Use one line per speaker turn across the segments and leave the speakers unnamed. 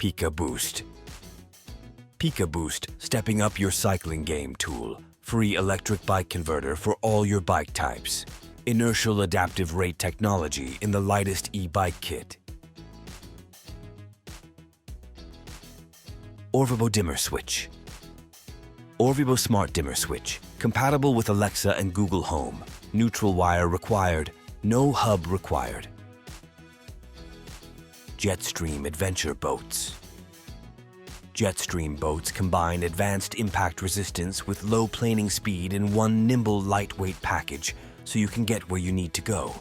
Pika Boost. Pika Boost, stepping up your cycling game tool. Free electric bike converter for all your bike types. Inertial adaptive rate technology in the lightest e-bike kit. Orvibo dimmer switch. Orvibo smart dimmer switch, compatible with Alexa and Google Home. Neutral wire required, no hub required. Jetstream adventure boats. Jetstream boats combine advanced impact resistance with low planing speed in one nimble, lightweight package, so you can get where you need to go.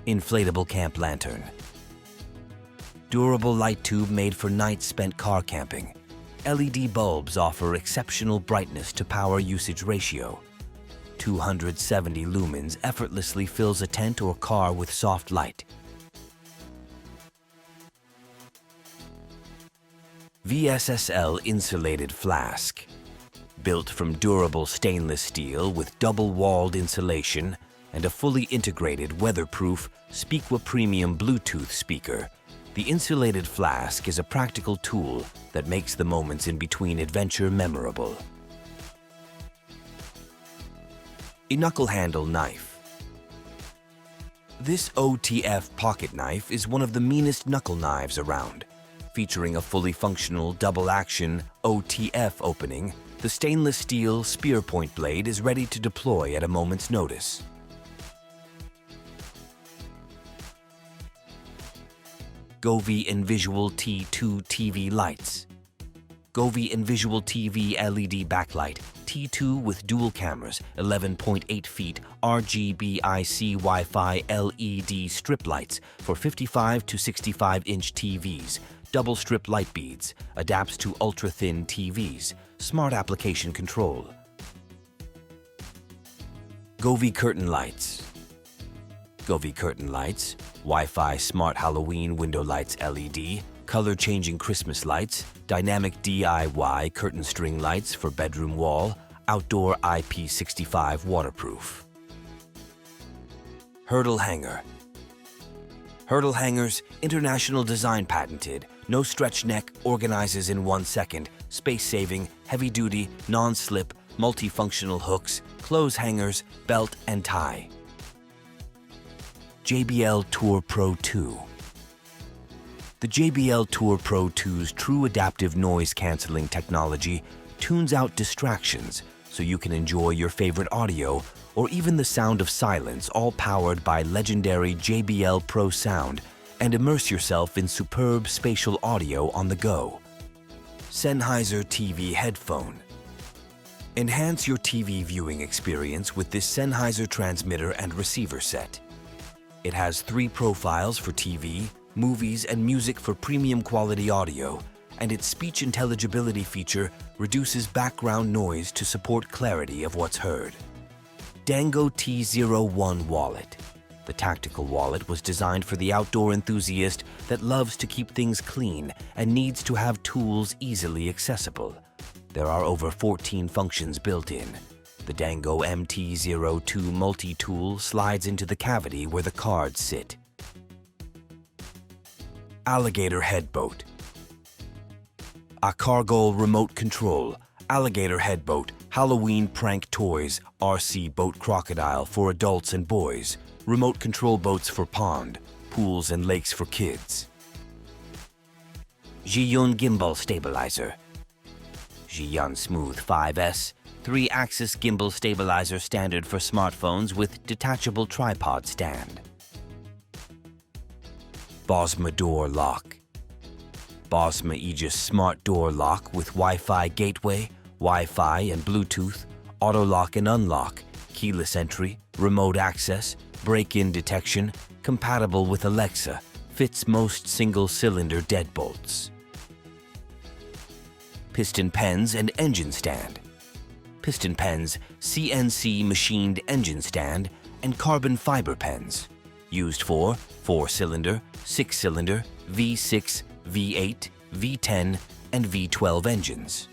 Inflatable camp lantern. Durable light tube made for nights spent car camping. LED bulbs offer exceptional brightness to power usage ratio. 270 lumens effortlessly fills a tent or car with soft light. VSSL insulated flask. Built from durable stainless steel with double-walled insulation and a fully integrated weatherproof Speakwa Premium Bluetooth speaker, the insulated flask is a practical tool that makes the moments in between adventure memorable. A knuckle handle knife. This OTF pocket knife is one of the meanest knuckle knives around. Featuring a fully functional double-action OTF opening, the stainless steel spear point blade is ready to deploy at a moment's notice. Govee Envisual T2 TV lights. Govee Envisual TV LED backlight, T2 with dual cameras, 11.8 feet RGB-IC Wi-Fi LED strip lights for 55 to 65-inch TVs, double strip light beads, adapts to ultra-thin TVs, smart application control. Govee curtain lights. Govee curtain lights, Wi-Fi smart Halloween window lights LED, color-changing Christmas lights, dynamic DIY curtain string lights for bedroom wall, outdoor IP65 waterproof. Hurdle hanger. Hurdle hangers, international design patented, no stretch neck, organizes in 1 second, space-saving, heavy-duty, non-slip, multifunctional hooks, clothes hangers, belt and tie. JBL Tour Pro 2. The JBL Tour Pro 2's true adaptive noise-canceling technology tunes out distractions so you can enjoy your favorite audio or even the sound of silence, all powered by legendary JBL Pro sound, and immerse yourself in superb spatial audio on the go. Sennheiser TV headphone. Enhance your TV viewing experience with this Sennheiser transmitter and receiver set. It has 3 profiles for TV, movies, and music for premium quality audio, and its speech intelligibility feature reduces background noise to support clarity of what's heard. Dango T01 wallet. The tactical wallet was designed for the outdoor enthusiast that loves to keep things clean and needs to have tools easily accessible. There are over 14 functions built in. The Dango MT02 multi-tool slides into the cavity where the cards sit. Alligator head boat. A cargo remote control, alligator head boat, Halloween prank toys, RC boat crocodile for adults and boys, remote control boats for pond, pools and lakes for kids. Zhiyun gimbal stabilizer. Zhiyun Smooth 5S, 3-axis gimbal stabilizer standard for smartphones with detachable tripod stand. Bosma door lock. Bosma Aegis smart door lock with Wi-Fi gateway, Wi-Fi and Bluetooth, auto lock and unlock, keyless entry, remote access, break-in detection, compatible with Alexa, fits most single-cylinder deadbolts. Piston pens and engine stand. Piston pens, CNC machined engine stand, and carbon fiber pens. Used for 4-cylinder, 6-cylinder, V6, V8, V10, and V12 engines.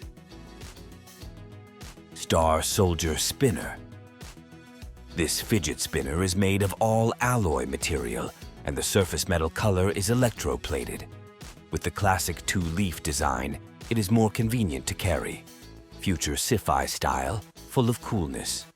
Star Soldier spinner. This fidget spinner is made of all alloy material and the surface metal color is electroplated. With the classic two-leaf design, it is more convenient to carry. Future sci-fi style, full of coolness.